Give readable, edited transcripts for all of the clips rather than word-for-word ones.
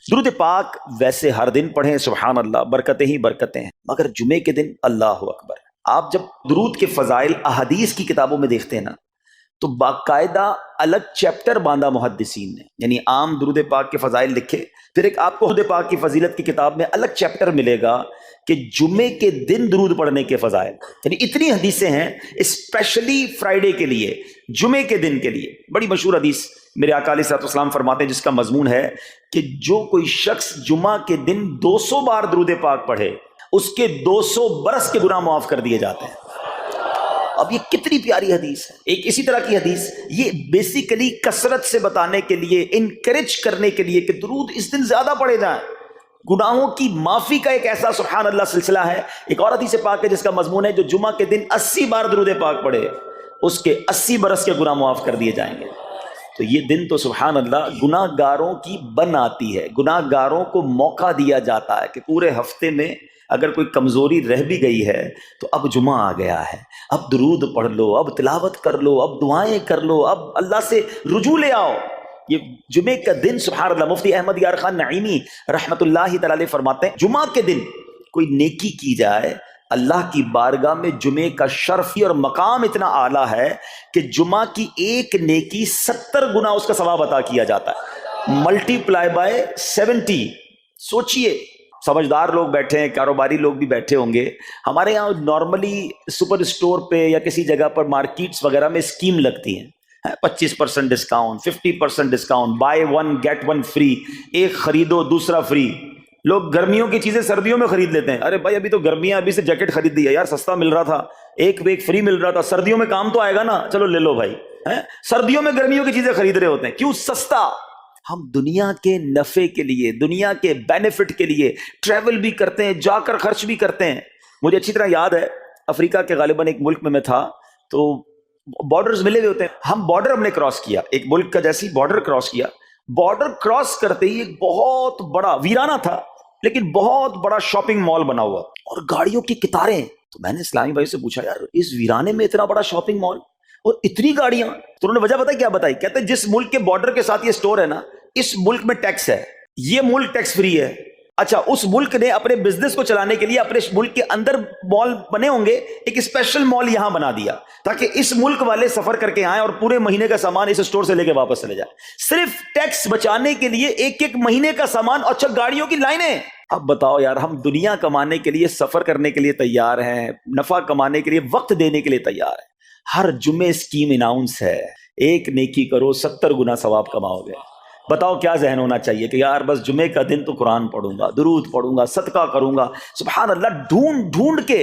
درود پاک ویسے ہر دن پڑھیں سبحان اللہ، برکتیں ہی برکتیں ہیں، مگر جمعے کے دن اللہ اکبر۔ آپ جب درود کے فضائل احادیث کی کتابوں میں دیکھتے ہیں نا تو باقاعدہ الگ چیپٹر باندھا محدثین نے، یعنی عام درود پاک کے فضائل لکھے، پھر ایک آپ کو درود پاک کی فضیلت کی کتاب میں الگ چیپٹر ملے گا کہ جمعے کے دن درود پڑھنے کے فضائل، یعنی اتنی حدیثیں ہیں اسپیشلی فرائیڈے کے لیے، جمعے کے دن کے لیے۔ بڑی مشہور حدیث میرے آقا علیہ الصلوۃ والسلام فرماتے ہیں جس کا مضمون ہے کہ جو کوئی شخص جمعہ کے دن 200 بار درود پاک پڑھے اس کے 200 برس کے گناہ معاف کر دیے جاتے ہیں۔ اب یہ کتنی پیاری حدیث ہے۔ ایک اسی طرح کی حدیث یہ بیسیکلی کثرت سے بتانے کے لیے، انکریج کرنے کے لیے کہ درود اس دن زیادہ پڑھے جائیں، گناہوں کی معافی کا ایک ایسا سبحان اللہ سلسلہ ہے۔ ایک اور حدیث پاک ہے جس کا مضمون ہے جو جمعہ کے دن 80 بار درود پاک پڑھے اس کے 80 برس کے گناہ معاف کر دیے جائیں گے۔ تو یہ دن تو سبحان اللہ گناہ گاروں کی بن آتی ہے، گناہ گاروں کو موقع دیا جاتا ہے کہ پورے ہفتے میں اگر کوئی کمزوری رہ بھی گئی ہے تو اب جمعہ آ گیا ہے، اب درود پڑھ لو، اب تلاوت کر لو، اب دعائیں کر لو، اب اللہ سے رجوع لے آؤ۔ یہ جمعے کا دن سبحان اللہ، مفتی احمد یار خان نعیمی رحمت اللہ تعالی علیہ فرماتے ہیں جمعہ کے دن کوئی نیکی کی جائے اللہ کی بارگاہ میں جمعے کا شرف اور مقام اتنا اعلیٰ ہے کہ جمعہ کی ایک نیکی 70 گنا اس کا ثواب عطا کیا جاتا ہے، ملٹی پلائی بائی 70۔ سوچئے، سمجھدار لوگ بیٹھے ہیں، کاروباری لوگ بھی بیٹھے ہوں گے۔ ہمارے یہاں نارملی سپر اسٹور پہ یا کسی جگہ پر مارکیٹس وغیرہ میں اسکیم لگتی ہیں، 25% discount, 50% discount, buy one get one free, ایک خریدو دوسرا فری۔ لوگ گرمیوں کی چیزیں سردیوں میں خرید لیتے ہیں، ارے بھائی ابھی تو گرمیاں، ابھی سے جیکٹ خرید دی ہے یار، سستا مل رہا تھا، ایک فری مل رہا تھا، سردیوں میں کام تو آئے گا نا، چلو لے لو بھائی۔ سردیوں میں گرمیوں کی چیزیں خرید رہے ہوتے ہیں، کیوں؟ سستا۔ ہم دنیا کے نفع کے لیے، دنیا کے بینیفٹ کے لیے ٹریول بھی کرتے ہیں، جا کر خرچ بھی کرتے ہیں۔ مجھے اچھی طرح یاد ہے افریقہ کے غالباً ایک ملک میں تھا، تو بارڈرز ملے ہوئے ہوتے ہیں، ہم بارڈر ہم نے کراس کیا، ایک ملک کا جیسی بارڈر کراس کیا، بارڈر کراس کرتے ہی ایک بہت بڑا ویرانہ تھا لیکن بہت بڑا شاپنگ مال بنا ہوا اور گاڑیوں کی قطاریں۔ تو میں نے اسلامی بھائی سے پوچھا یار اس ویرانے میں اتنا بڑا شاپنگ مال اور اتنی گاڑیاں؟ تو انہوں نے وجہ بتائی، کیا بتائی؟ کہتے ہیں جس ملک کے بارڈر کے ساتھ یہ سٹور ہے نا، اس ملک میں ٹیکس ہے، یہ ملک ٹیکس فری ہے۔ اچھا، اس ملک نے اپنے بزنس کو چلانے کے لیے اپنے ملک کے اندر مال بنے ہوں گے، ایک اسپیشل مال یہاں بنا دیا تاکہ اس ملک والے سفر کر کے آئیں اور پورے مہینے کا سامان اس سٹور سے لے کے واپس چلے جائیں، صرف ٹیکس بچانے کے لیے ایک ایک مہینے کا سامان۔ اچھا، گاڑیوں کی لائنیں۔ اب بتاؤ یار، ہم دنیا کمانے کے لیے، سفر کرنے کے لیے تیار ہیں، نفع کمانے کے لیے، وقت دینے کے لیے تیار ہیں۔ ہر جمعے اسکیم اناؤنس ہے، ایک نیکی کرو 70 گنا ثواب کماؤ گے۔ بتاؤ کیا ذہن ہونا چاہیے کہ یار بس جمعے کا دن تو قرآن پڑھوں گا، درود پڑھوں گا، صدقہ کروں گا۔ سبحان اللہ، ڈھونڈ ڈھونڈ کے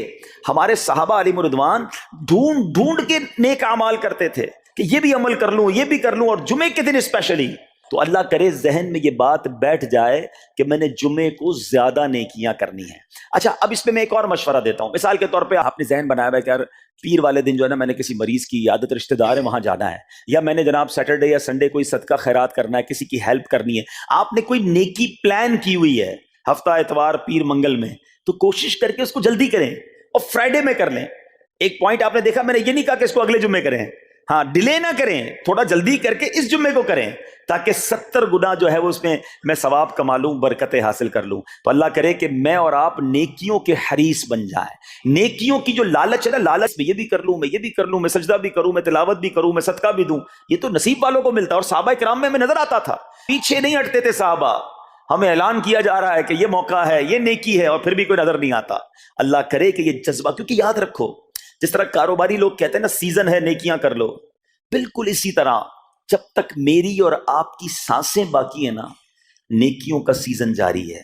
ہمارے صحابہ علیہم رضوان ڈھونڈ ڈھونڈ کے نیک اعمال کرتے تھے کہ یہ بھی عمل کر لوں، یہ بھی کر لوں، اور جمعے کے دن اسپیشلی۔ تو اللہ کرے ذہن میں یہ بات بیٹھ جائے کہ میں نے جمعے کو زیادہ نیکیاں کرنی ہیں۔ اچھا، اب اس پہ میں ایک اور مشورہ دیتا ہوں۔ مثال کے طور پہ آپ نے ذہن بنایا ہے کہ یار پیر والے دن جو ہے نا، میں نے کسی مریض کی عادت رشتہ دار ہے وہاں جانا ہے، یا میں نے جناب سیٹرڈے یا سنڈے کوئی صدقہ خیرات کرنا ہے، کسی کی ہیلپ کرنی ہے۔ آپ نے کوئی نیکی پلان کی ہوئی ہے ہفتہ اتوار پیر منگل میں، تو کوشش کر کے اس کو جلدی کریں اور فرائیڈے میں کر لیں۔ ایک پوائنٹ آپ نے دیکھا، میں نے یہ نہیں کہا کہ اس کو اگلے جمعے کریں، ہاں ڈیلے نہ کریں، تھوڑا جلدی کر کے اس جمعے کو کریں تاکہ 70 گنا جو ہے وہ اس میں ثواب کما لوں، برکتیں حاصل کر لوں۔ تو اللہ کرے کہ میں اور آپ نیکیوں کے حریص بن جائیں۔ نیکیوں کی جو لالچ ہے نا، لالچ میں یہ بھی کر لوں، میں یہ بھی کر لوں، میں سجدہ بھی کروں، میں تلاوت بھی کروں، میں صدقہ بھی دوں، یہ تو نصیب والوں کو ملتا ہے۔ اور صحابہ کرام میں ہمیں نظر آتا تھا، پیچھے نہیں ہٹتے تھے صحابہ، ہمیں اعلان کیا جا رہا ہے کہ یہ موقع ہے، یہ نیکی ہے، اور پھر بھی کوئی نظر نہیں آتا۔ اللہ کرے کہ یہ جذبہ، کیونکہ یاد رکھو جس طرح کاروباری لوگ کہتے ہیں نا سیزن ہے نیکیاں کر لو، بالکل اسی طرح جب تک میری اور آپ کی سانسیں باقی ہیں نا، نیکیوں کا سیزن جاری ہے۔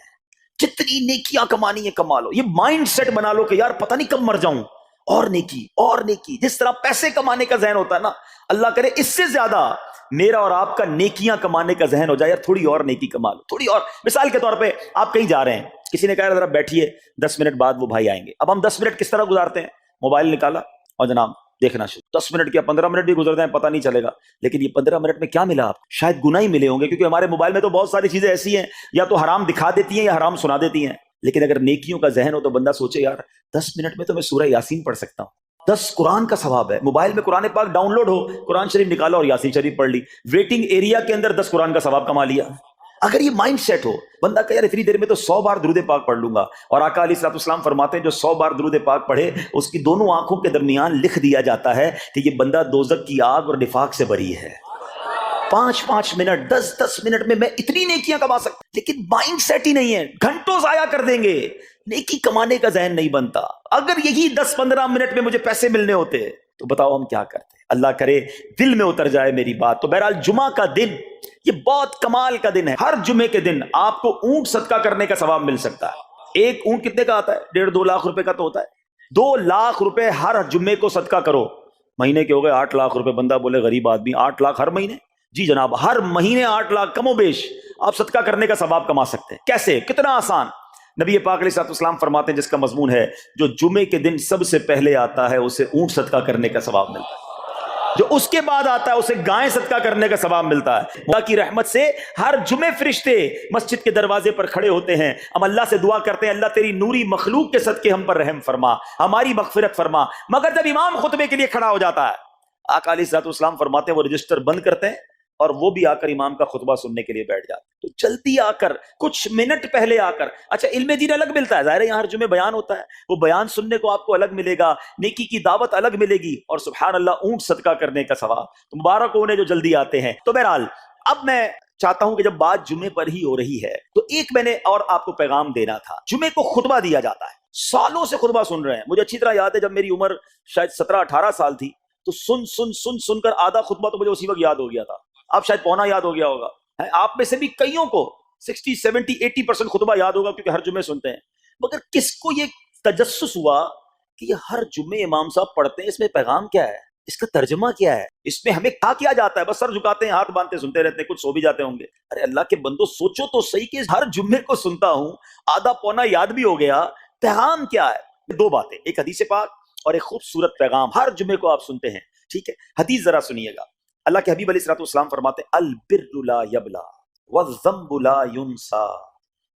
جتنی نیکیاں کمانی ہے کما لو، یہ مائنڈ سیٹ بنا لو کہ یار پتہ نہیں کب مر جاؤں، اور نیکی اور نیکی۔ جس طرح پیسے کمانے کا ذہن ہوتا ہے نا، اللہ کرے اس سے زیادہ میرا اور آپ کا نیکیاں کمانے کا ذہن ہو جائے، یار تھوڑی اور نیکی کما لو، تھوڑی اور۔ مثال کے طور پہ آپ کہیں جا رہے ہیں، کسی نے کہا ذرا بیٹھیے 10 منٹ بعد وہ بھائی آئیں گے۔ اب ہم 10 منٹ کس طرح گزارتے ہیں؟ موبائل نکالا اور جناب دیکھنا شروع، 10 منٹ کیا 15 منٹ بھی گزر جائیں پتہ نہیں چلے گا، لیکن یہ 15 منٹ میں کیا ملا آپ؟ شاید گناہ ہی ملے ہوں گے، کیونکہ ہمارے موبائل میں تو بہت ساری چیزیں ایسی ہیں یا تو حرام دکھا دیتی ہیں یا حرام سنا دیتی ہیں۔ لیکن اگر نیکیوں کا ذہن ہو تو بندہ سوچے یار 10 منٹ میں تو میں سورہ یاسین پڑھ سکتا ہوں، 10 قرآن کا ثواب ہے۔ موبائل میں قرآن پاک ڈاؤن لوڈ ہو، قرآن شریف نکالا اور یاسین شریف پڑھ لی، ویٹنگ ایریا کے اندر 10 قرآن کا ثواب کما لیا۔ اگر یہ مائنڈ سیٹ ہو، بندہ کہ یار اتنی دیر میں تو 100 بار درود پاک پڑھ لوں گا، اور آقا علیہ الصلوۃ والسلام فرماتے ہیں جو 100 بار درود پاک پڑھے اس کی دونوں آنکھوں کے درمیان لکھ دیا جاتا ہے کہ یہ بندہ دوزخ کی آگ اور نفاق سے بری ہے۔ 5 منٹ 10 منٹ میں اتنی نیکیاں کما سکتا، لیکن مائنڈ سیٹ ہی نہیں ہے، گھنٹوں ضائع کر دیں گے، نیکی کمانے کا ذہن نہیں بنتا۔ اگر یہی 10-15 منٹ میں مجھے پیسے ملنے ہوتے تو بتاؤ ہم کیا کرتے؟ اللہ کرے دل میں اتر جائے میری بات۔ تو بہرحال جمعہ کا دن یہ بہت کمال کا دن ہے۔ ہر جمعے کے دن آپ کو اونٹ صدقہ کرنے کا ثواب مل سکتا ہے۔ ایک اونٹ کتنے کا آتا ہے؟ 1.5-2 لاکھ روپے کا تو ہوتا ہے۔ 2 لاکھ روپے ہر جمعے کو صدقہ کرو، مہینے کے ہو گئے 8 لاکھ روپے۔ بندہ بولے غریب آدمی 8 لاکھ ہر مہینے؟ جی جناب، ہر مہینے 8 لاکھ کم و بیش آپ صدقہ کرنے کا ثواب کما سکتے ہیں۔ کیسے؟ کتنا آسان۔ نبی پاک علیہ الصلوۃ والسلام فرماتے ہیں، جس کا مضمون ہے جو جمعے کے دن سب سے پہلے آتا ہے اسے اونٹ صدقہ کرنے کا ثواب ملتا ہے، جو اس کے بعد آتا ہے اسے گائے صدقہ کرنے کا ثواب ملتا ہے۔ اللہ کی رحمت سے ہر جمعے فرشتے مسجد کے دروازے پر کھڑے ہوتے ہیں، ہم اللہ سے دعا کرتے ہیں اللہ تیری نوری مخلوق کے صدقے ہم پر رحم فرما، ہماری مغفرت فرما۔ مگر جب امام خطبے کے لیے کھڑا ہو جاتا ہے، آقا علیہ الصلوۃ والسلام فرماتے ہیں وہ رجسٹر بند کرتے ہیں اور وہ بھی آ کر امام کا خطبہ سننے کے لیے بیٹھ جاتے ہیں۔ تو جلدی آ کر، کچھ منٹ پہلے آ کر، اچھا علم دین الگ ملتا ہے، ظاہر ہے یہاں ہر جمعے بیان ہوتا ہے، وہ بیان سننے کو آپ کو الگ ملے گا، نیکی کی دعوت الگ ملے گی، اور سبحان اللہ اونٹ صدقہ کرنے کا ثواب۔ تو مبارک ہو انہیں جو جلدی آتے ہیں۔ تو بہرحال اب میں چاہتا ہوں کہ جب بات جمعے پر ہی ہو رہی ہے تو ایک میں نے اور آپ کو پیغام دینا تھا۔ جمعے کو خطبہ دیا جاتا ہے، سالوں سے خطبہ سن رہے ہیں۔ مجھے اچھی طرح یاد ہے جب میری عمر شاید 17-18 سال تھی تو سن کر آدھا خطبہ تو مجھے اسی وقت یاد ہو گیا تھا، اب شاید پونا یاد ہو گیا ہوگا۔ آپ میں سے بھی کئیوں کو 60-70-80% خطبہ یاد ہوگا کیونکہ ہر جمعے سنتے ہیں۔ مگر کس کو یہ تجسس ہوا کہ یہ ہر جمعے امام صاحب پڑھتے ہیں، اس میں پیغام کیا ہے، اس کا ترجمہ کیا ہے، اس میں ہمیں کیا جاتا ہے؟ بس سر جھکاتے ہیں، ہاتھ باندھتے سنتے رہتے ہیں، کچھ سو بھی جاتے ہوں گے۔ ارے اللہ کے بندو سوچو تو صحیح کہ ہر جمعے کو سنتا ہوں، آدھا پونا یاد بھی ہو گیا، پیغام کیا ہے؟ 2 باتیں، ایک حدیث پاک اور ایک خوبصورت پیغام ہر جمعے کو آپ سنتے ہیں، ٹھیک ہے؟ حدیث ذرا سنیے گا۔ اللہ کے حبیب علیہ الصلوۃ والسلام فرماتے ہیں البر لا یبلا والذنب لا ینسا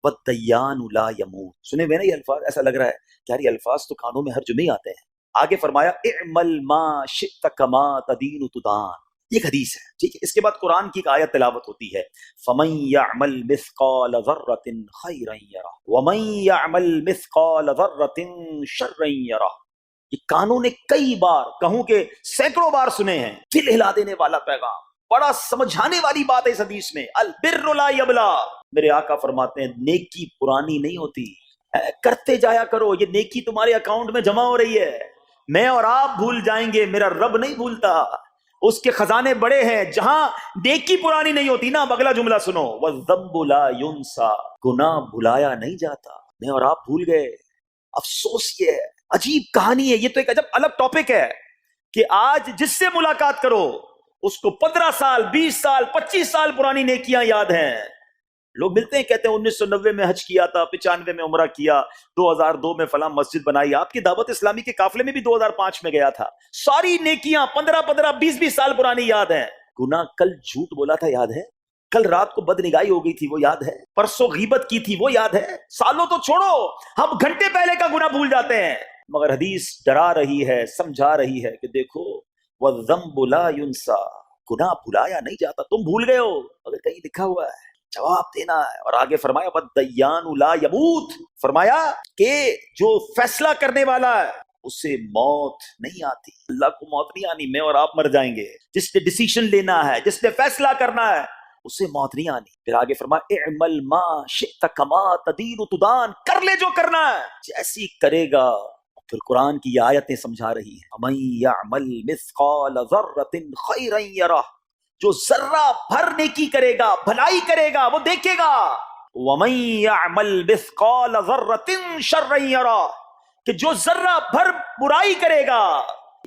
والدیان لا یموت۔ سنے ہوئے نا یہ الفاظ؟ ایسا لگ رہا ہے کہ یار یہ الفاظ تو کانوں میں ہر جمعے ہی آتے ہیں۔ آگے فرمایا اعمل ما شئت کما تدین تدان، یہ ایک حدیث ہے، ٹھیک ہے؟ اس کے بعد قرآن کی ایک آیت تلاوت ہوتی ہے فمن یعمل مثقال ذرۃ خیرا یرہ ومن یعمل مثقال ذرۃ شرا یرہ۔ یہ کانوں نے کئی بار، کہوں کہ سینکڑوں بار سنے ہیں، دل ہلا دینے والا پیغام، بڑا سمجھانے والی بات ہے اس حدیث میں۔ البر لا یبلا، میرے آقا فرماتے ہیں نیکی پرانی نہیں ہوتی، کرتے جایا کرو، یہ نیکی تمہارے اکاؤنٹ میں جمع ہو رہی ہے۔ میں اور آپ بھول جائیں گے، میرا رب نہیں بھولتا، اس کے خزانے بڑے ہیں۔ جہاں نیکی پرانی نہیں ہوتی نا، اگلا جملہ سنو، والذنب لا ینسا، گناہ بھلایا نہیں جاتا، میں اور آپ بھول گئے۔ افسوس یہ ہے، عجیب کہانی ہے، یہ تو ایک عجب الگ ٹاپک ہے کہ آج جس سے ملاقات کرو اس کو 15 سال 20 سال 25 سال پرانی نیکیاں یاد ہیں۔ لوگ ملتے ہیں کہتے ہیں 1990 میں حج کیا تھا، 95 میں عمرہ کیا، 2002 میں فلاں مسجد بنائی، آپ کی دعوت اسلامی کے قافلے میں بھی 2005 میں گیا تھا۔ ساری نیکیاں 15 20 سال پرانی یاد ہیں۔ گناہ کل جھوٹ بولا تھا یاد ہے، کل رات کو بد نگاہی ہو گئی تھی وہ یاد ہے، پرسوں غیبت کی تھی وہ یاد ہے، سالوں تو چھوڑو، ہم گھنٹے پہلے کا گناہ بھول جاتے ہیں۔ مگر حدیث ڈرا رہی ہے، سمجھا رہی ہے کہ دیکھو والذنب لا ینسا، گناہ بھلایا نہیں جاتا، تم بھول گئے ہو اگر کہیں لکھا ہوا ہے، جواب دینا ہے۔ اور آگے فرمایا والدیان لا یموت، فرمایا کہ جو فیصلہ کرنے والا ہے اسے موت نہیں آتی، اللہ کو موت نہیں آنی، میں اور آپ مر جائیں گے۔ جس نے ڈیسیشن لینا ہے، جس نے فیصلہ کرنا ہے، اسے موت نہیں آنی۔ پھر آگے فرمایا اعمل ما شئت کما تدین تدان، کر لے جو کرنا ہے، جیسی کرے گا۔ پھر قرآن کی یہ آیتیں سمجھا رہی ہیں ومن یعمل مثقال ذرۃ خیرا یرہ، جو ذرہ بھر نیکی کرے گا، بھلائی کرے گا، وہ دیکھے گا۔ ومن یعمل مثقال ذرۃ شرا یرہ، کہ جو ذرہ بھر برائی کرے گا۔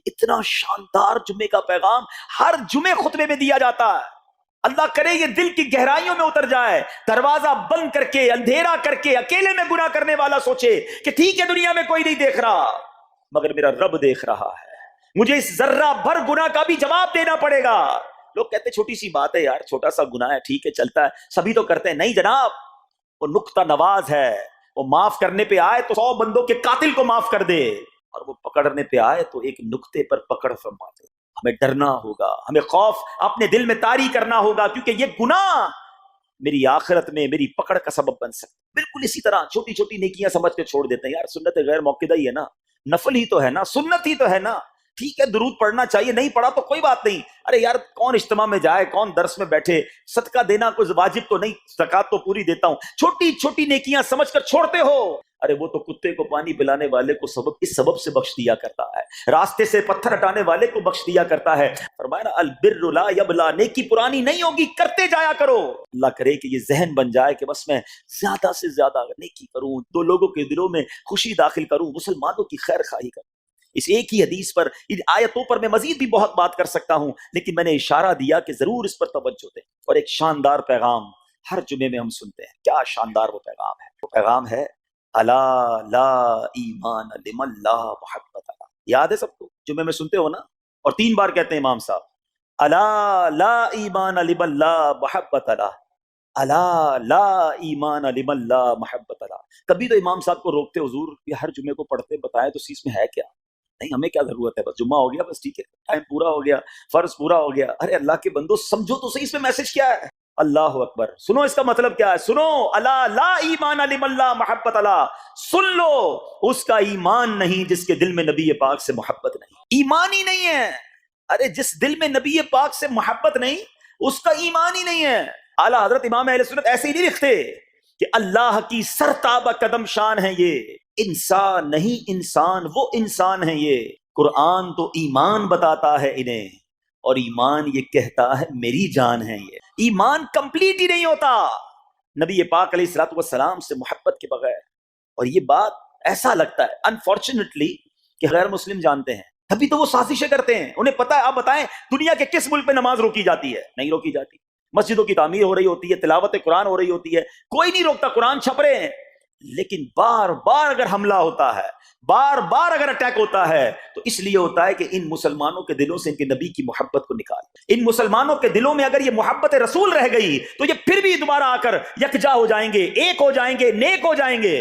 اتنا شاندار جمعے کا پیغام ہر جمعے خطبے میں دیا جاتا ہے۔ اللہ کرے یہ دل کی گہرائیوں میں اتر جائے، دروازہ بند کر کے، اندھیرا کر کے، اکیلے میں گناہ کرنے والا سوچے کہ ٹھیک ہے دنیا میں کوئی نہیں دیکھ رہا مگر میرا رب دیکھ رہا ہے، مجھے اس ذرہ بھر گناہ کا بھی جواب دینا پڑے گا۔ لوگ کہتے ہیں چھوٹی سی بات ہے یار، چھوٹا سا گناہ ہے، ٹھیک ہے چلتا ہے، سبھی تو کرتے ہیں۔ نہیں جناب، وہ نقطہ نواز ہے، وہ معاف کرنے پہ آئے تو 100 بندوں کے قاتل کو معاف کر دے، اور وہ پکڑنے پہ آئے تو ایک نقطے پر پکڑ فرما دے۔ ہمیں ڈرنا ہوگا، ہمیں خوف اپنے دل میں طاری کرنا ہوگا، کیونکہ یہ گناہ میری آخرت میں میری پکڑ کا سبب بن سکتا ہے۔ بالکل اسی طرح چھوٹی چھوٹی نیکیاں سمجھ کے چھوڑ دیتے ہیں، یار سنت غیر موقدہ ہی ہے نا، نفل ہی تو ہے نا، سنت ہی تو ہے نا، ٹھیک ہے درود پڑھنا چاہیے، نہیں پڑھا تو کوئی بات نہیں، ارے یار کون اجتماع میں جائے، کون درس میں بیٹھے، صدقہ دینا کوئی واجب تو نہیں، زکوٰۃ تو پوری دیتا ہوں، چھوٹی چھوٹی نیکیاں سمجھ کر چھوڑتے ہو، ارے وہ تو کتے کو پانی پلانے والے کو اس سبب سے بخش دیا کرتا ہے، راستے سے پتھر ہٹانے والے کو بخش دیا کرتا ہے۔ فرمایا نا البر لا یبلا، نیکی پرانی نہیں ہوگی، کرتے جایا کرو۔ اللہ کرے کہ یہ ذہن بن جائے کہ بس میں زیادہ سے زیادہ نیکی کروں، دو لوگوں کے دلوں میں خوشی داخل کروں، مسلمانوں کی خیر خواہی کروں۔ اس ایک ہی حدیث پر، ان آیتوں پر میں مزید بھی بہت بات کر سکتا ہوں، لیکن میں نے اشارہ دیا کہ ضرور اس پر توجہ دیں۔ اور ایک شاندار پیغام ہر جمعے میں ہم سنتے ہیں، کیا شاندار وہ پیغام ہے، وہ پیغام ہے الا لا ایمان لمن لا محبت لا۔ یاد ہے سب کو، جمعے میں سنتے ہو نا، اور 3 بار کہتے ہیں امام صاحب، الا لا ایمان لمن لا محبت لا، الا لا ایمان لمن لا محبت لا۔ کبھی تو امام صاحب کو روکتے، حضور یہ ہر جمعے کو پڑھتے بتائیں تو اس میں ہے کیا؟ نہیں ہمیں کیا ضرورت ہے، بس جمعہ ہو گیا بس ٹھیک ہے، ٹائم پورا ہو گیا، فرض پورا ہو گیا۔ ارے اللہ کے بندو سمجھو تو صحیح اس میں میسج کیا ہے۔ اللہ اکبر، سنو اس کا مطلب کیا ہے، سنو، الا لا ایمان لمن لا محبت لا، سن لو اس کا ایمان نہیں جس کے دل میں نبی پاک سے محبت نہیں، ایمان ہی نہیں ہے۔ ارے جس دل میں نبی پاک سے محبت نہیں اس کا ایمان ہی نہیں ہے۔ اعلیٰ حضرت امام اہل سنت ایسے ہی نہیں لکھتے کہ اللہ کی سرتابہ قدم شان ہے یہ، انسان نہیں انسان، وہ انسان ہے یہ، قرآن تو ایمان بتاتا ہے انہیں، اور ایمان یہ کہتا ہے میری جان ہے یہ۔ ایمان کمپلیٹ ہی نہیں ہوتا نبی پاک علیہ الصلوۃ والسلام سے محبت کے بغیر۔ اور یہ بات ایسا لگتا ہے انفارچونیٹلی کہ غیر مسلم جانتے ہیں، تبھی تو وہ سازشیں کرتے ہیں، انہیں پتہ ہے۔ آپ بتائیں دنیا کے کس ملک پہ نماز روکی جاتی ہے؟ نہیں روکی جاتی، مسجدوں کی تعمیر ہو رہی ہوتی ہے، تلاوت قرآن ہو رہی ہوتی ہے، کوئی نہیں روکتا، قرآن چھپ رہے ہیں، لیکن بار بار اگر حملہ ہوتا ہے، بار بار اگر اٹیک ہوتا ہے تو اس لیے ہوتا ہے کہ ان مسلمانوں کے دلوں سے ان کے نبی کی محبت کو نکال، ان مسلمانوں کے دلوں میں اگر یہ محبت رسول رہ گئی تو یہ پھر بھی دوبارہ آ کر یکجا ہو جائیں گے، ایک ہو جائیں گے، نیک ہو جائیں گے۔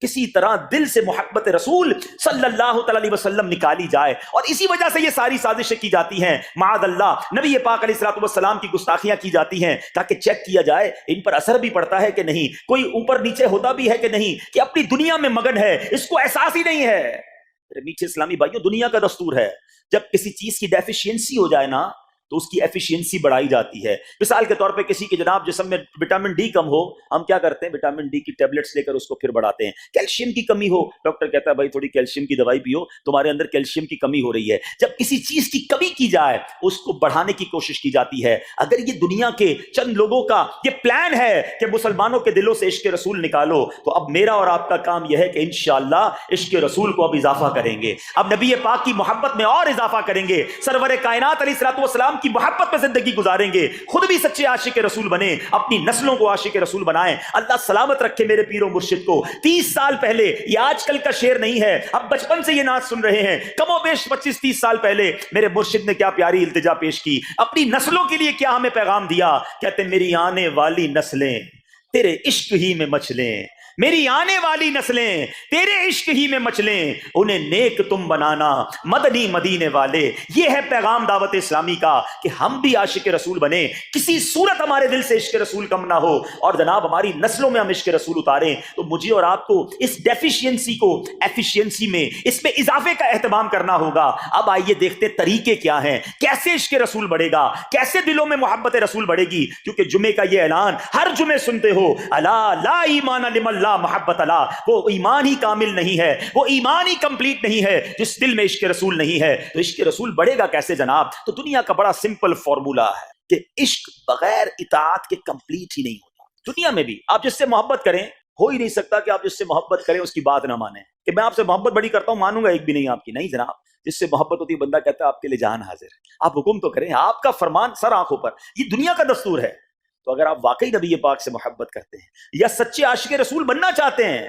کسی طرح دل سے محبت رسول صلی اللہ تعالی علیہ وسلم نکالی جائے، اور اسی وجہ سے یہ ساری سازشیں کی جاتی ہیں، معاذ اللہ نبی پاک علیہ الصلوۃ والسلام کی گستاخیاں کی جاتی ہیں تاکہ چیک کیا جائے ان پر اثر بھی پڑتا ہے کہ نہیں، کوئی اوپر نیچے ہوتا بھی ہے کہ نہیں، کہ اپنی دنیا میں مگن ہے، اس کو احساس ہی نہیں ہے۔ میرے میٹھے اسلامی بھائیوں، دنیا کا دستور ہے جب کسی چیز کی ڈیفیشینسی ہو جائے نا تو اس کی ایفیشینسی بڑھائی جاتی ہے۔ مثال کے طور پہ کسی کے جناب جسم میں وٹامن ڈی کم ہو، ہم کیا کرتے ہیں، وٹامن ڈی کی ٹیبلٹس لے کر اس کو پھر بڑھاتے ہیں۔ کیلشیم کی کمی ہو، ڈاکٹر کہتا ہے بھائی تھوڑی کیلشیم کی دوائی پیو، تمہارے اندر کیلشیم کی کمی ہو رہی ہے۔ جب کسی چیز کی کمی کی جائے اس کو بڑھانے کی کوشش کی جاتی ہے۔ اگر یہ دنیا کے چند لوگوں کا یہ پلان ہے کہ مسلمانوں کے دلوں سے عشق رسول نکالو، تو اب میرا اور آپ کا کام یہ ہے کہ انشاءاللہ عشق رسول کو اب اضافہ کریں گے، اب نبی پاک کی محبت میں اور اضافہ کریں گے، سرور کائنات علیہ الصلوۃ والسلام کی محبت میں زندگی گزاریں گے، خود بھی سچے عاشق رسول بنیں، اپنی نسلوں کو عاشق رسول بنائیں۔ اللہ سلامت رکھے میرے پیر و مرشد کو۔ 30 سال پہلے، یہ آج کل کا شعر نہیں ہے، اب بچپن سے یہ نعت سن رہے ہیں، کم و بیش 25-30 سال پہلے میرے مرشد نے کیا پیاری التجا پیش کی، اپنی نسلوں کے لیے کیا ہمیں پیغام دیا۔ کہتے میری آنے والی نسلیں تیرے عشق ہی میں مچلیں، میری آنے والی نسلیں تیرے عشق ہی میں مچلیں، انہیں نیک تم بنانا مدنی مدینے والے۔ یہ ہے پیغام دعوت اسلامی کا کہ ہم بھی عاشق رسول بنیں، کسی صورت ہمارے دل سے عشق رسول کم نہ ہو، اور جناب ہماری نسلوں میں ہم عشق رسول اتاریں۔ تو مجھے اور آپ کو اس ڈیفیشینسی کو ایفیشینسی میں، اس میں اضافے کا اہتمام کرنا ہوگا۔ اب آئیے دیکھتے طریقے کیا ہیں، کیسے عشق رسول بڑھے گا، کیسے دلوں میں محبت رسول بڑھے گی، کیونکہ جمعے کا یہ اعلان ہر جمعے سنتے ہو، الا لا ایمان لمن لا محبت لا، وہ ایمان ہی کامل نہیں ہے، وہ ایمان ہی کمپلیٹ نہیں ہے جس دل میں عشق رسول نہیں ہے۔ تو عشق رسول بڑھے گا کیسے جناب؟ تو دنیا کا بڑا سمپل فارمولا ہے کہ عشق بغیر اطاعت کے کمپلیٹ ہی نہیں ہوتا۔ دنیا میں بھی آپ جس سے محبت کریں، ہو ہی نہیں سکتا کہ آپ جس سے محبت کریں اس کی بات نہ مانیں، کہ میں آپ سے محبت بڑی کرتا ہوں مانوں گا ایک بھی نہیں آپ کی، نہیں جناب۔ جس سے محبت ہوتی ہے بندہ کہتا ہے آپ کے لیے جان حاضر ہے، آپ حکم تو کریں، آپ کا فرمان سر آنکھوں پر، یہ دنیا کا دستور ہے۔ تو اگر آپ واقعی نبی پاک سے محبت کرتے ہیں یا سچے عاشق رسول بننا چاہتے ہیں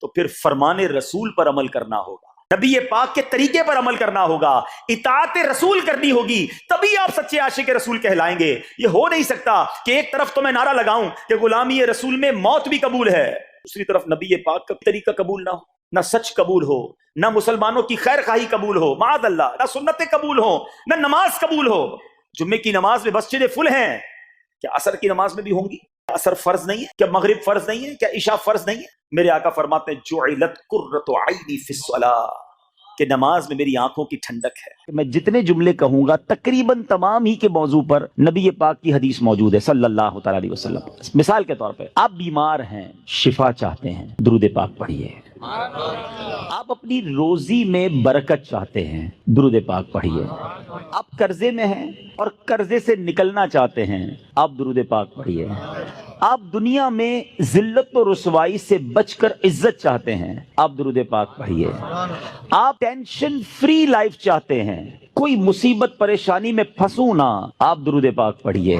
تو پھر فرمان رسول پر عمل کرنا ہوگا، نبی پاک کے طریقے پر عمل کرنا ہوگا، اطاعت رسول کرنی ہوگی، تبھی آپ سچے عاشق رسول کہلائیں گے۔ یہ ہو نہیں سکتا کہ ایک طرف تو میں نعرہ لگاؤں کہ غلامی رسول میں موت بھی قبول ہے، دوسری طرف نبی پاک کا طریقہ قبول نہ ہو، نہ سچ قبول ہو، نہ مسلمانوں کی خیر خواہی قبول ہو، معاذ اللہ، نہ سنتیں قبول ہو، نہ نماز قبول ہو۔ جمعے کی نماز میں مسجدیں فل ہیں، کیا عصر کی نماز میں بھی ہوں گی؟ اثر فرض نہیں ہے؟ کیا مغرب فرض نہیں ہے؟ کیا عشاء فرض نہیں ہے؟ میرے آقا فرماتے ہیں جعلت قرۃ عینی فی الصلاۃ، کہ نماز میں میری آنکھوں کی ٹھنڈک ہے۔ میں جتنے جملے کہوں گا تقریباً تمام ہی کے موضوع پر نبی پاک کی حدیث موجود ہے صلی اللہ تعالی علیہ وسلم۔ مثال کے طور پہ آپ بیمار ہیں، شفا چاہتے ہیں، درود پاک پڑھیے۔ آپ اپنی روزی میں برکت چاہتے ہیں، درود پاک پڑھیے۔ آپ قرضے میں ہیں اور قرضے سے نکلنا چاہتے ہیں، آپ درود پاک پڑھیے۔ آپ دنیا میں ذلت و رسوائی سے بچ کر عزت چاہتے ہیں، آپ درود پاک پڑھیے۔ آپ ٹینشن فری لائف چاہتے ہیں، کوئی مصیبت پریشانی میں پھنسوں نہ، آپ درود پاک پڑھیے۔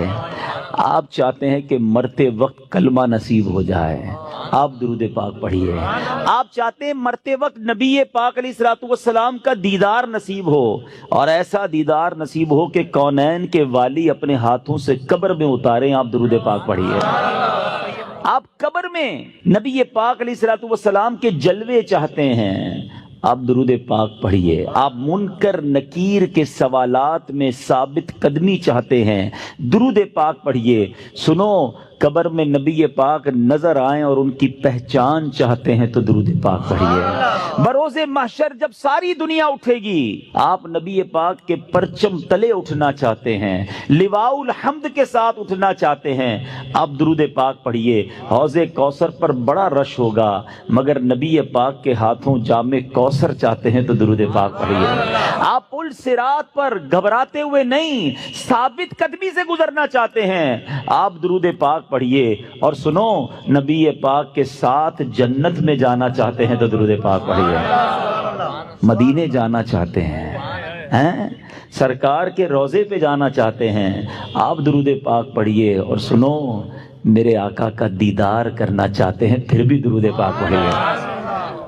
آپ چاہتے ہیں کہ مرتے وقت کلمہ نصیب ہو جائے، آپ درود پاک پڑھیے۔ آپ چاہتے ہیں مرتے وقت نبی پاک علیہ الصلوۃ والسلام کا دیدار نصیب ہو، اور ایسا دیدار نصیب ہو کہ کونین کے والی اپنے ہاتھوں سے قبر میں اتاریں، آپ درود پاک پڑھیے۔ آپ قبر میں نبی پاک علیہ الصلوۃ والسلام کے جلوے چاہتے ہیں، آپ درود پاک پڑھیے۔ آپ منکر نکیر کے سوالات میں ثابت قدمی چاہتے ہیں، درود پاک پڑھیے۔ سنو، قبر میں نبی پاک نظر آئیں اور ان کی پہچان چاہتے ہیں تو درود پاک پڑھیے۔ بروز محشر جب ساری دنیا اٹھے گی، آپ نبی پاک کے پرچم تلے اٹھنا چاہتے ہیں، لواء الحمد کے ساتھ اٹھنا چاہتے ہیں، آپ درود پاک پڑھیے۔ حوض کوثر پر بڑا رش ہوگا، مگر نبی پاک کے ہاتھوں جام کوثر چاہتے ہیں تو درود پاک پڑھیے۔ آپ پل صراط پر گھبراتے ہوئے نہیں، ثابت قدمی سے گزرنا چاہتے ہیں، آپ درود پاک پڑھیے۔ اور سنو، نبی پاک کے ساتھ جنت میں جانا چاہتے ہیں تو درود پاک پڑھیے۔ مدینے جانا چاہتے ہیں، سرکار کے روضے پہ جانا چاہتے ہیں، آپ درود پاک پڑھیے۔ اور سنو، میرے آقا کا دیدار کرنا چاہتے ہیں، پھر بھی درود پاک پڑھیے۔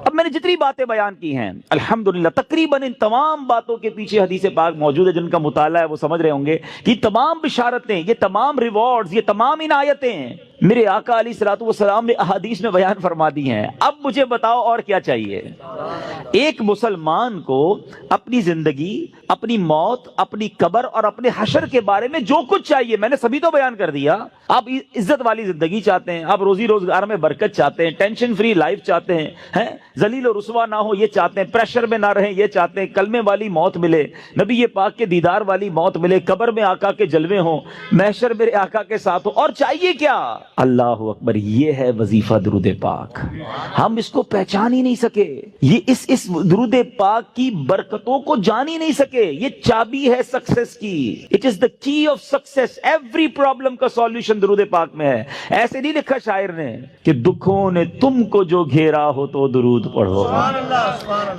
اب میں نے جتنی باتیں بیان کی ہیں الحمدللہ تقریباً ان تمام باتوں کے پیچھے حدیث پاک موجود ہے، جن کا مطالعہ ہے وہ سمجھ رہے ہوں گے کہ یہ تمام بشارتیں، یہ تمام ریوارڈز، یہ تمام عنایتیں میرے آقا علیہ الصلوۃ والسلام نے احادیث میں بیان فرما دی ہیں۔ اب مجھے بتاؤ اور کیا چاہیے؟ ایک مسلمان کو اپنی زندگی، اپنی موت، اپنی قبر اور اپنے حشر کے بارے میں جو کچھ چاہیے میں نے سبھی تو بیان کر دیا۔ آپ عزت والی زندگی چاہتے ہیں، آپ روزی روزگار میں برکت چاہتے ہیں، ٹینشن فری لائف چاہتے ہیں، ذلیل و رسوا نہ ہو یہ چاہتے ہیں، پریشر میں نہ رہیں یہ چاہتے ہیں، کلمے والی موت ملے، نبی پاک کے دیدار والی موت ملے، قبر میں آقا کے جلوے ہوں، محشر میرے آقا کے ساتھ ہو، اور چاہیے کیا؟ اللہ اکبر، یہ ہے وظیفہ درود پاک۔ ہم اس کو پہچان ہی نہیں سکے، یہ اس درود پاک کی برکتوں کو جان ہی نہیں سکے۔ یہ چابی ہے سکسیس کی، اٹ از دا کی آف سکسیس۔ ایوری پرابلم کا سولوشن درود پاک میں ہے۔ ایسے نہیں لکھا شاعر نے کہ دکھوں نے تم کو جو گھیرا ہو تو درود پڑھو،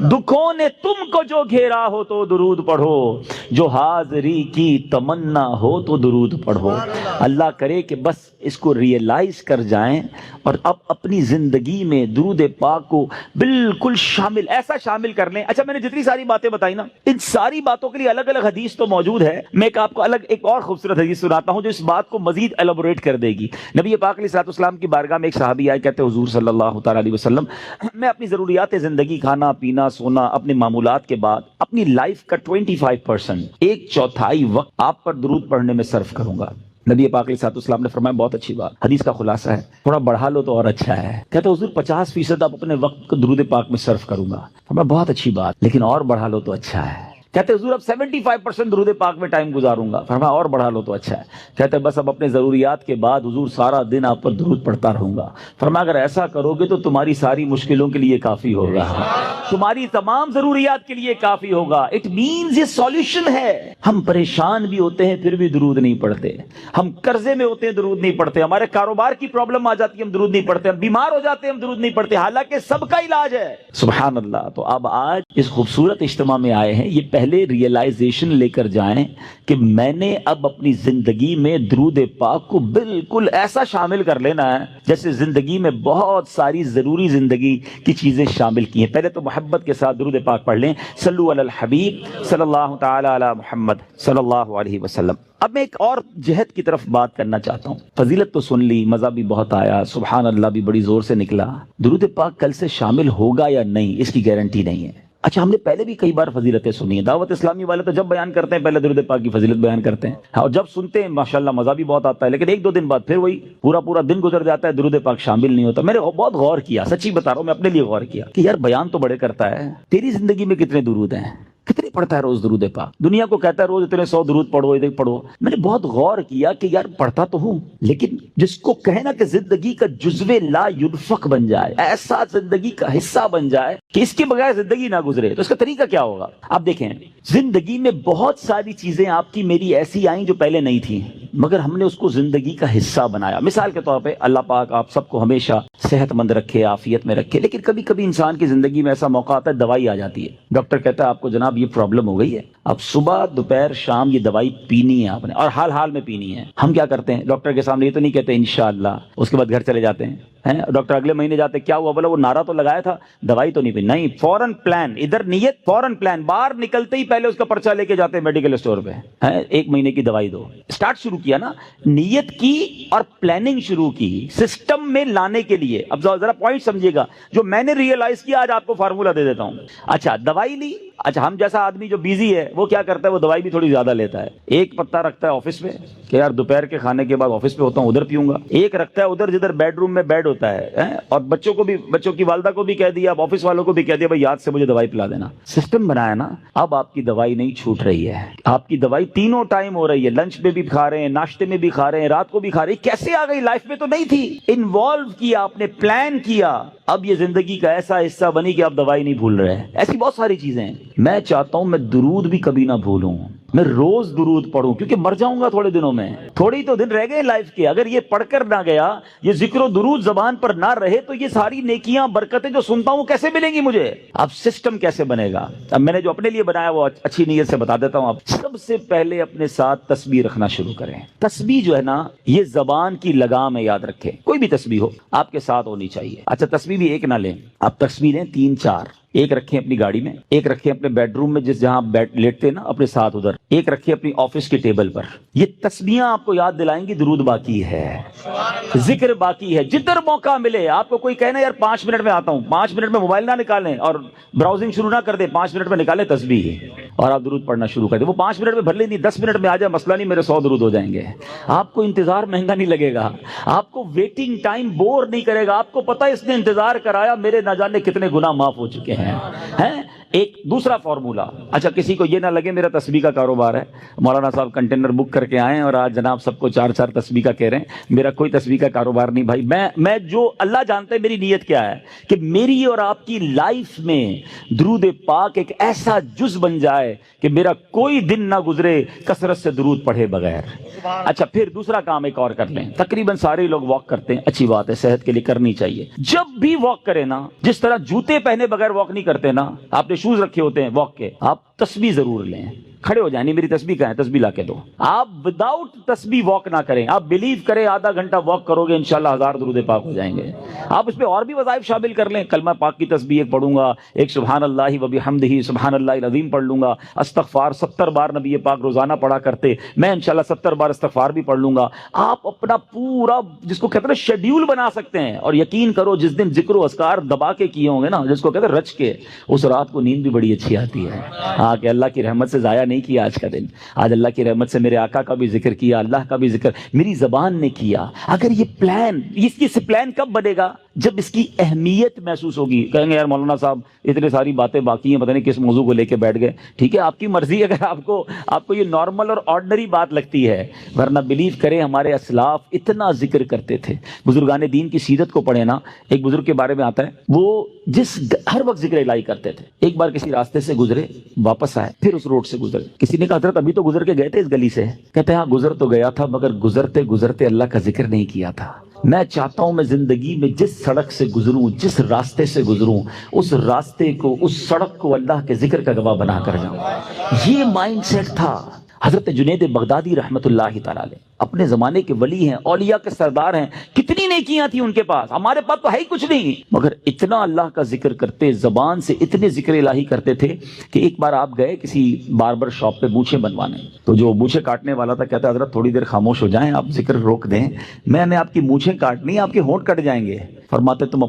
دکھوں نے تم کو جو گھیرا ہو تو درود پڑھو، جو حاضری کی تمنا ہو تو درود پڑھو۔ اللہ کرے کہ بس اس کو ریئلائز کر جائیں اور اب اپنی زندگی میں درود پاک کو بالکل شامل، ایسا شامل کر لیں۔ اچھا، میں نے جتنی ساری باتیں بتائی نا، ان ساری باتوں کے لیے الگ الگ حدیث تو موجود ہے، میں آپ کو الگ ایک اور خوبصورت حدیث سناتا ہوں جو اس بات کو مزید ایلابوریٹ کر دے گی۔ نبی پاک علیہ الصلوۃ والسلام کی بارگاہ میں ایک صحابی آئے، کہتے حضور صلی اللہ تعالی علیہ وسلم، میں اپنی ضروریات زندگی، کھانا پینا سونا، اپنے معمولات کے بعد اپنی لائف کا 25%، ایک چوتھائی وقت آپ پر درود پڑھنے میں صرف کروں گا۔ نبی پاک علیہ الصلوۃ والسلام نے فرمایا بہت اچھی بات، حدیث کا خلاصہ ہے، تھوڑا بڑھا لو تو اور اچھا ہے۔ کہتے حضور 50% آپ اپنے وقت کو درود پاک میں صرف کروں گا۔ فرمایا بہت اچھی بات، لیکن اور بڑھا لو تو اچھا ہے۔ کہتے حضور اب 75% درود پاک میں ٹائم گزاروں گا۔ فرمایا اور بڑھا لو تو اچھا ہے۔ کہتے بس اب اپنے ضروریات کے بعد حضور سارا دن آپ پر درود پڑھتا رہوں گا۔ فرمایا اگر ایسا کرو گے تو تمہاری ساری مشکلوں کے لیے کافی ہوگا، تمہاری تمام ضروریات کے لیے کافی ہوگا۔ اٹ مینز یہ سولوشن ہے۔ ہم پریشان بھی ہوتے ہیں پھر بھی درود نہیں پڑھتے، ہم قرضے میں ہوتے ہیں درود نہیں پڑھتے، ہمارے کاروبار کی پرابلم آ جاتی ہے ہم درود نہیں پڑھتے، ہم بیمار ہو جاتے ہیں ہم درود نہیں پڑھتے، حالانکہ سب کا علاج ہے۔ سبحان اللہ۔ تو اب آج اس خوبصورت اجتماع میں آئے ہیں، یہ پہلے ریئلائزیشن لے کر جائیں کہ میں نے اب اپنی زندگی میں درود پاک کو بالکل ایسا شامل کر لینا ہے جیسے زندگی میں بہت ساری ضروری زندگی کی چیزیں شامل کی ہیں۔ پہلے تو محبت کے ساتھ درود پاک پڑھ لیں، صلو علی الحبیب صلی اللہ تعالی علی محمد صلی اللہ علیہ وسلم۔ اب میں ایک اور جہت کی طرف بات کرنا چاہتا ہوں۔ فضیلت تو سن لی، مزہ بھی بہت آیا، سبحان اللہ بھی بڑی زور سے نکلا، درود پاک کل سے شامل ہوگا یا نہیں اس کی گارنٹی نہیں ہے۔ اچھا ہم نے پہلے بھی کئی بار فضیلتیں سنی ہیں، دعوت اسلامی والے تو جب بیان کرتے ہیں پہلے درود پاک کی فضیلت بیان کرتے ہیں، اور جب سنتے ہیں ماشاءاللہ مزہ بھی بہت آتا ہے، لیکن ایک دو دن بعد پھر وہی پورا دن گزر جاتا ہے، درود پاک شامل نہیں ہوتا۔ میں نے بہت غور کیا، سچی بتا رہا ہوں، میں اپنے لیے غور کیا کہ یار بیان تو بڑے کرتا ہے، تیری زندگی میں کتنے درود ہیں، کتنے پڑھتا ہے روز درود پاک؟ دنیا کو کہتا ہے روز اتنے 100 درود پڑھو، ادھر پڑھو۔ میں نے بہت غور کیا کہ یار پڑھتا تو ہوں، لیکن جس کو کہنا کہ زندگی کا جزو لا ينفق بن جائے، ایسا زندگی کا حصہ بن جائے کہ اس کے بغیر زندگی نہ گزرے، تو اس کا طریقہ کیا ہوگا؟ آپ دیکھیں زندگی میں بہت ساری چیزیں آپ کی میری ایسی آئیں جو پہلے نہیں تھیں، مگر ہم نے اس کو زندگی کا حصہ بنایا۔ مثال کے طور پہ اللہ پاک آپ سب کو ہمیشہ صحت مند رکھے، عافیت میں رکھے، لیکن کبھی کبھی انسان کی زندگی میں ایسا موقع آتا ہے دوائی آ جاتی ہے، ڈاکٹر کہتا ہے آپ کو جناب یہ پرابلم ہو گئی ہے، اب صبح دوپہر شام یہ دوائی پینی ہے آپ نے، اور حال میں پینی ہے۔ ہم کیا کرتے ہیں؟ ڈاکٹر کے سامنے یہ تو نہیں کہتے انشاءاللہ، اس کے بعد گھر چلے جاتے ہیں، ڈاکٹر اگلے مہینے جاتے کیا ہوا؟ بولا وہ نعرہ تو لگایا تھا، دوائی تو نہیں پی، نہیں، فوراً پلان، ادھر نیت فوراً پلان، باہر نکلتے ہی پہلے اس کا پرچہ لے کے جاتے ہیں میڈیکل اسٹور پہ، 1 مہینے کی دوائی دو، اسٹارٹ شروع کیا نا، نیت کی اور پلاننگ شروع کی سسٹم میں لانے کے لیے۔ اب ذرا پوائنٹ سمجھیے گا، جو میں نے ریئلائز کیا آج آپ کو فارمولہ دے دیتا ہوں۔ اچھا دوائی لی، اچھا ہم جیسا آدمی جو بیزی ہے وہ کیا کرتا ہے؟ وہ دوائی بھی تھوڑی زیادہ لیتا ہے، ایک پتہ رکھتا ہے آفس میں کہ یار دوپہر کے کھانے کے بعد آفس پہ ہوتا ہوں ادھر پیوں گا، ایک رکھتا ہے ادھر جدھر بیڈ روم میں بیڈ ہوتا ہے، اور بچوں کی والدہ کو بھی کہہ دیا، اب آفس والوں کو بھی کہہ دیا بھائی یاد سے مجھے دوائی پلا دینا۔ سسٹم بنایا نا، اب آپ کی دوائی نہیں چھوٹ رہی ہے، آپ کی دوائی تینوں ٹائم ہو رہی ہے، لنچ میں بھی کھا رہے ہیں، ناشتے میں بھی کھا رہے ہیں، رات کو بھی کھا رہے ہیں۔ کیسے آ گئی؟ لائف میں تو نہیں تھی، انوالو کیا آپ نے، پلان کیا، اب یہ زندگی کا ایسا حصہ بنی کہ آپ دوائی نہیں بھول رہے۔ ایسی بہت ساری چیزیں ہیں۔ میں چاہتا ہوں میں درود بھی کبھی نہ بھولوں، میں روز درود پڑھوں، کیونکہ مر جاؤں گا تھوڑے دنوں میں، تھوڑی تو دن رہ گئے لائف کے، اگر یہ پڑھ کر نہ گیا، یہ ذکر و درود زبان پر نہ رہے، تو یہ ساری نیکیاں برکتیں جو سنتا ہوں کیسے ملیں گی مجھے؟ اب سسٹم کیسے بنے گا؟ اب میں نے جو اپنے لیے بنایا وہ اچھی نیت سے بتا دیتا ہوں۔ آپ سب سے پہلے اپنے ساتھ تسبیح رکھنا شروع کریں۔ تسبیح جو ہے نا یہ زبان کی لگام ہے، یاد رکھیں، کوئی بھی تسبیح ہو آپ کے ساتھ ہونی چاہیے۔ اچھا تسبیح بھی ایک نہ لیں، آپ تسبیح لیں 3-4، ایک رکھیں اپنی گاڑی میں، ایک رکھیں اپنے بیڈ روم میں جس جہاں بیٹھ لیٹتے ہیں نا اپنے ساتھ ادھر، ایک رکھیں اپنی آفس کی ٹیبل پر۔ یہ تسبیحاں آپ کو یاد دلائیں گی درود باقی ہے، ذکر باقی ہے۔ جدھر موقع ملے آپ کو کوئی کہنا یار 5 منٹ میں آتا ہوں، 5 منٹ میں موبائل نہ نکالیں اور براؤزنگ شروع نہ کر دیں، 5 منٹ میں نکالیں تسبیح اور آپ درود پڑھنا شروع کر دیں۔ وہ 5 منٹ میں بھر لیں نہیں، 10 منٹ میں آ جائے مسئلہ نہیں، میرے 100 درود ہو جائیں گے۔ آپ کو انتظار مہنگا نہیں لگے گا، آپ کو ویٹنگ ٹائم بور نہیں کرے گا، آپ کو پتہ اس نے انتظار کرایا، میرے نہ جانے کتنے گناہ معاف ہو چکے ہیں۔ ایک دوسرا فارمولہ، اچھا کسی کو یہ نہ لگے میرا تسبیح کا کاروبار ہے، مولانا صاحب کنٹینر بک کر کے آئے اور آج جناب سب کو 4 تسبیح کا کہہ رہے ہیں، میرا کوئی تسبیح کا کاروبار نہیں بھائی۔ میں جو اللہ جانتا ہے میری نیت کیا ہے کہ میری اور آپ کی لائف میں درود پاک ایک ایسا جز بن جائے کہ میرا کوئی دن نہ گزرے کثرت سے درود پڑھے بغیر۔ اچھا پھر دوسرا کام ایک اور کر لیں، تقریباً سارے لوگ واک کرتے ہیں، اچھی بات ہے، صحت کے لیے کرنی چاہیے۔ جب بھی واک کریں نا، جس طرح جوتے پہنے بغیر واک نہیں کرتے نا، آپ نے شوز رکھے ہوتے ہیں واک کے، آپ تسبیح ضرور لیں، کھڑے ہو جائیں، نہیں میری تسبیح کہاں ہے، تسبیح لا کے دو۔ آپ وداؤٹ تسبیح واک نہ کریں، آپ بلیو کریں آدھا گھنٹہ واک کرو گے انشاءاللہ 1000 درود پاک ہو جائیں گے۔ آپ اس پہ اور بھی وظائف شامل کر لیں، کلمہ پاک کی تسبیح ایک پڑھوں گا، ایک سبحان اللہ و بحمدہ سبحان اللہ العظیم پڑھ لوں گا، استغفار 70 بار نبی پاک روزانہ پڑھا کرتے، میں انشاءاللہ 70 بار استغفار بھی پڑھ لوں گا۔ آپ اپنا پورا جس کو کہتے ہیں شیڈیول بنا سکتے ہیں، اور یقین کرو جس دن ذکر و اذکار دبا کے کیے ہوں گے نا، جس کو کہتے ہیں رچ کے، اس رات کو نیند بھی بڑی اچھی آتی ہے۔ ہاں کہ اللہ کی رحمت سے ضائع نہیں کیا آج کا دن، آج اللہ کی رحمت سے میرے آقا کا بھی ذکر کیا، اللہ کا بھی ذکر میری زبان نے کیا۔ اگر یہ پلان، اس کی پلان کب بنے گا؟ جب اس کی اہمیت محسوس ہوگی۔ کہیں گے یار مولانا صاحب اتنے ساری باتیں باقی ہیں، پتہ نہیں کس موضوع کو لے کے بیٹھ گئے۔ ٹھیک ہے، آپ کی مرضی ہے، اگر آپ کو یہ نارمل اور آرڈنری بات لگتی ہے، ورنہ بلیو کریں ہمارے اسلاف اتنا ذکر کرتے تھے۔ بزرگان دین کی سیرت کو پڑھیں نا، ایک بزرگ کے بارے میں آتا ہے، وہ ہر وقت ذکر الہی کرتے تھے۔ ایک بار کسی راستے سے گزرے، واپس آئے، پھر اس روڈ سے گزرے، کسی نے کہا حضرت ابھی تو گزر کے گئے تھے اس گلی سے، کہتے ہیں ہاں گزر تو گیا تھا، مگر گزرتے گزرتے اللہ کا ذکر نہیں کیا تھا۔ میں چاہتا ہوں میں زندگی میں جس سڑک سے گزروں، جس راستے سے گزروں، اس راستے کو، اس سڑک کو اللہ کے ذکر کا گواہ بنا کر جاؤں۔ یہ مائنڈ سیٹ تھا حضرت جنید بغدادی رحمت اللہ تعالی علیہ، اپنے زمانے کے ولی ہیں، اولیاء کے سردار ہیں، کتنی نیکیاں تھیں ان کے پاس، ہمارے پاس تو ہے ہی کچھ نہیں، مگر اتنا اللہ کا ذکر کرتے، زبان سے اتنے ذکر الہی کرتے تھے کہ ایک بار آپ گئے کسی باربر شاپ پہ مونچھیں بنوانے، تو جو مونچھیں کاٹنے والا تھا کہتا حضرت تھوڑی دیر خاموش ہو جائیں، آپ ذکر روک دیں، میں نے آپ کی مونچھیں کاٹنی، آپ کے ہونٹ کٹ جائیں گے۔ فرماتے تم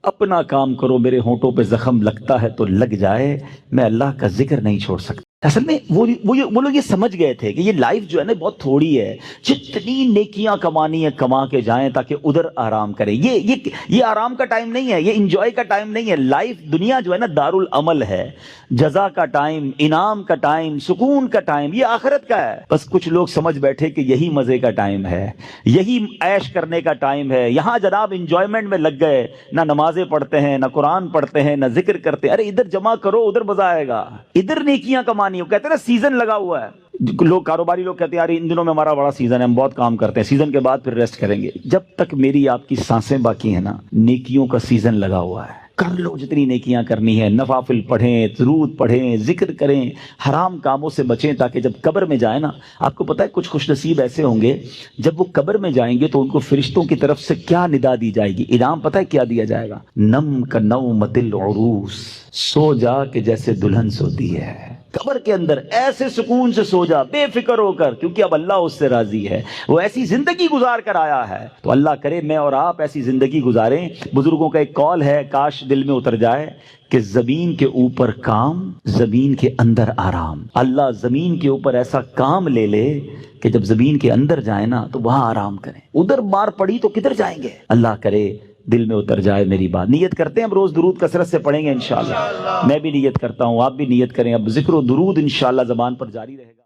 اپنا کام کرو، میرے ہونٹوں پہ زخم لگتا ہے تو لگ جائے، میں اللہ کا ذکر نہیں چھوڑ سکتا۔ اصل میں وہ لوگ یہ سمجھ گئے تھے کہ یہ لائف جو ہے نا بہت تھوڑی ہے، جتنی نیکیاں کمانی ہے کما کے جائیں تاکہ ادھر آرام کریں۔ یہ آرام کا ٹائم نہیں ہے، یہ انجوائے کا ٹائم نہیں ہے۔ لائف دنیا جو ہے نا دارالعمل ہے، جزا کا ٹائم، انعام کا ٹائم، سکون کا ٹائم، یہ آخرت کا ہے۔ بس کچھ لوگ سمجھ بیٹھے کہ یہی مزے کا ٹائم ہے، یہی عیش کرنے کا ٹائم ہے، یہاں جناب انجوائمنٹ میں لگ گئے، نہ نمازیں پڑھتے ہیں، نہ قرآن پڑھتے ہیں، نہ ذکر کرتے ہیں۔ ارے ادھر جمع کرو، ادھر مزہ آئے گا، ادھر نیکیاں کمانی ہو۔ کہتے ہیں نا سیزن لگا ہوا ہے، لوگ کاروباری لوگ کہتے ہیں یار ان دنوں میں ہمارا بڑا سیزن ہے، ہم بہت کام کرتے ہیں، سیزن کے بعد پھر ریسٹ کریں گے۔ جب تک میری آپ کی سانسیں باقی ہیں نا، نیکیوں کا سیزن لگا ہوا ہے، کر لو جتنی نیکیاں کرنی ہے، نوافل پڑھیں، درود پڑھیں، ذکر کریں، حرام کاموں سے بچیں، تاکہ جب قبر میں جائیں نا، آپ کو پتہ ہے کچھ خوش نصیب ایسے ہوں گے جب وہ قبر میں جائیں گے تو ان کو فرشتوں کی طرف سے کیا ندا دی جائے گی، انعام پتہ ہے کیا دیا جائے گا؟ نم کا نومۃ العروس، سو جا کہ جیسے دلہن سوتی ہے۔ قبر کے اندر ایسے سکون سے سو جا، بے فکر ہو کر، کیونکہ اب اللہ اس سے راضی ہے، وہ ایسی زندگی گزار کر آیا ہے۔ تو اللہ کرے میں اور آپ ایسی زندگی گزاریں۔ بزرگوں کا ایک قول ہے، کاش دل میں اتر جائے کہ زمین کے اوپر کام، زمین کے اندر آرام۔ اللہ زمین کے اوپر ایسا کام لے لے کہ جب زمین کے اندر جائیں نا تو وہاں آرام کریں، ادھر مار پڑی تو کدھر جائیں گے؟ اللہ کرے دل میں اتر جائے میری بات۔ نیت کرتے ہیں اب روز درود کثرت سے پڑھیں گے انشاءاللہ۔ میں بھی نیت کرتا ہوں، آپ بھی نیت کریں، اب ذکر و درود انشاءاللہ زبان پر جاری رہے گا۔